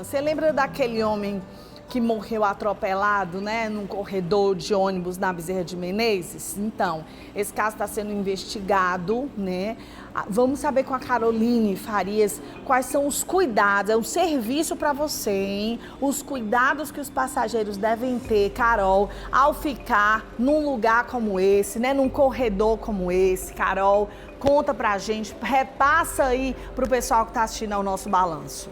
Você lembra daquele homem que morreu atropelado, né, num corredor de ônibus na Bezerra de Menezes? Então, esse caso está sendo investigado, né? Vamos saber com a Caroline Farias quais são os cuidados, é um serviço para você, hein? Os cuidados que os passageiros devem ter, Carol, ao ficar num lugar como esse, né, num corredor como esse. Carol, conta pra gente, repassa aí pro pessoal que tá assistindo ao nosso balanço.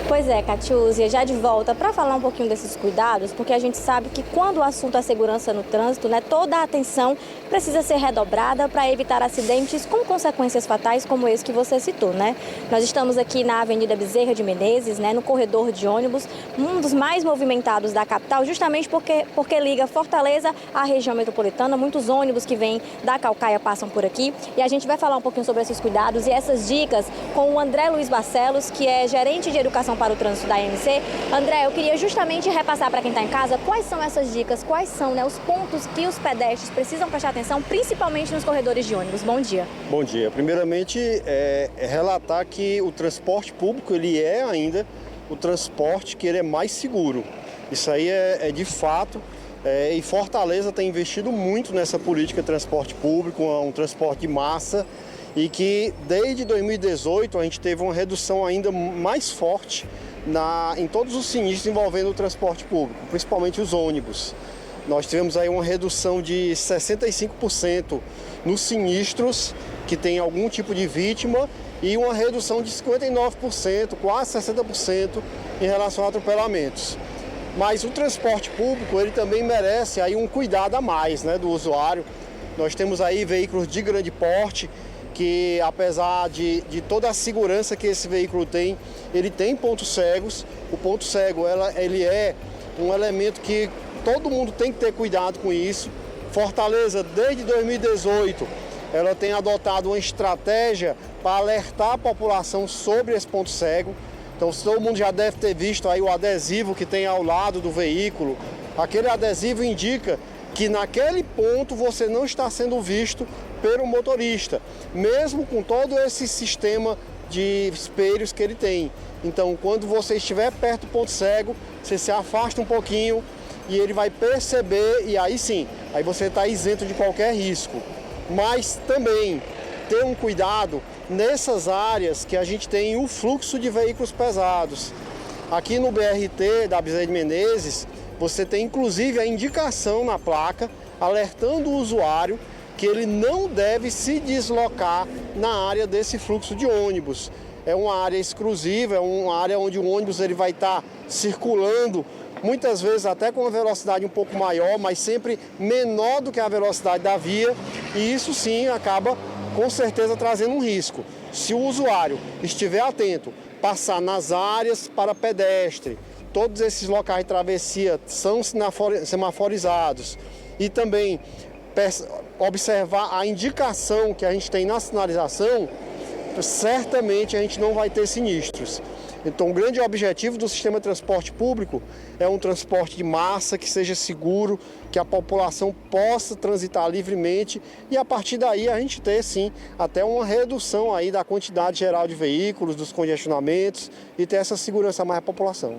Pois é, Catiúzia, já de volta para falar um pouquinho desses cuidados, porque a gente sabe que quando o assunto é segurança no trânsito, né, toda a atenção precisa ser redobrada para evitar acidentes com consequências fatais como esse que você citou, né? Nós estamos aqui na Avenida Bezerra de Menezes, né, no corredor de ônibus, um dos mais movimentados da capital, justamente porque liga Fortaleza à região metropolitana. Muitos ônibus que vêm da Caucaia passam por aqui e a gente vai falar um pouquinho sobre esses cuidados e essas dicas com o André Luiz Barcelos, que é gerente de educação para o trânsito da AMC. André, eu queria justamente repassar para quem está em casa quais são essas dicas, quais são, né, os pontos que os pedestres precisam prestar atenção, principalmente nos corredores de ônibus. Bom dia. Bom dia. Primeiramente, é relatar que o transporte público ele é ainda o transporte que ele é mais seguro. Isso aí é de fato. E Fortaleza tem investido muito nessa política de transporte público, um transporte de massa, e que desde 2018 a gente teve uma redução ainda mais forte em todos os sinistros envolvendo o transporte público, principalmente os ônibus. Nós tivemos aí uma redução de 65% nos sinistros que tem algum tipo de vítima e uma redução de 59%, quase 60% em relação a atropelamentos. Mas o transporte público ele também merece aí um cuidado a mais, né, do usuário. Nós temos aí veículos de grande porte, que apesar de toda a segurança que esse veículo tem, ele tem pontos cegos. O ponto cego ele é um elemento que todo mundo tem que ter cuidado com isso. Fortaleza, desde 2018, ela tem adotado uma estratégia para alertar a população sobre esse ponto cego. Então, todo mundo já deve ter visto aí o adesivo que tem ao lado do veículo. Aquele adesivo indica que naquele ponto você não está sendo visto pelo motorista, mesmo com todo esse sistema de espelhos que ele tem. Então, quando você estiver perto do ponto cego, você se afasta um pouquinho e ele vai perceber e aí sim, aí você está isento de qualquer risco. Mas também ter um cuidado nessas áreas que a gente tem o fluxo de veículos pesados. Aqui no BRT da Bezerra de Menezes, você tem inclusive a indicação na placa alertando o usuário que ele não deve se deslocar na área desse fluxo de ônibus. É uma área exclusiva, é uma área onde o ônibus ele vai estar circulando, muitas vezes até com uma velocidade um pouco maior, mas sempre menor do que a velocidade da via, e isso sim acaba com certeza trazendo um risco. Se o usuário estiver atento, passar nas áreas para pedestre, todos esses locais de travessia são semaforizados, e também observar a indicação que a gente tem na sinalização, certamente a gente não vai ter sinistros. Então, o grande objetivo do sistema de transporte público é um transporte de massa que seja seguro, que a população possa transitar livremente e a partir daí a gente ter sim até uma redução aí da quantidade geral de veículos, dos congestionamentos e ter essa segurança mais à população.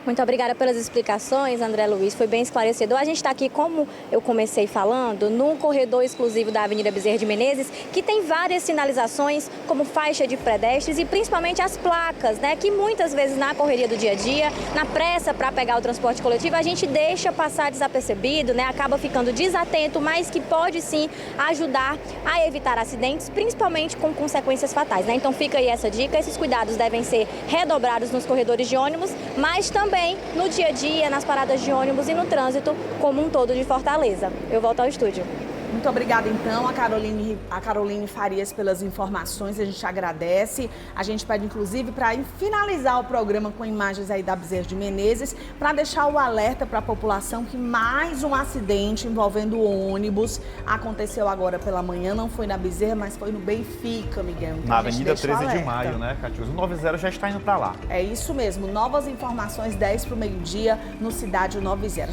Muito obrigada pelas explicações, André Luiz, foi bem esclarecedor. A gente está aqui, como eu comecei falando, num corredor exclusivo da Avenida Bezerra de Menezes, que tem várias sinalizações, como faixa de pedestres e principalmente as placas, né? Que muitas vezes na correria do dia a dia, na pressa para pegar o transporte coletivo, a gente deixa passar desapercebido, né? Acaba ficando desatento, mas que pode sim ajudar a evitar acidentes, principalmente com consequências fatais, né? Então fica aí essa dica, esses cuidados devem ser redobrados nos corredores de ônibus, mas também no dia a dia, nas paradas de ônibus e no trânsito como um todo de Fortaleza. Eu volto ao estúdio. Muito obrigada, então, a Caroline Farias pelas informações, a gente agradece. A gente pede, inclusive, para finalizar o programa com imagens aí da Bezerra de Menezes, para deixar o alerta para a população que mais um acidente envolvendo ônibus aconteceu agora pela manhã. Não foi na Bezerra, mas foi no Benfica, Miguel. Então, na Avenida 13 de Maio, né, Catiúzia? O 90 já está indo para lá. É isso mesmo. Novas informações, 10 para o meio-dia, no Cidade 90.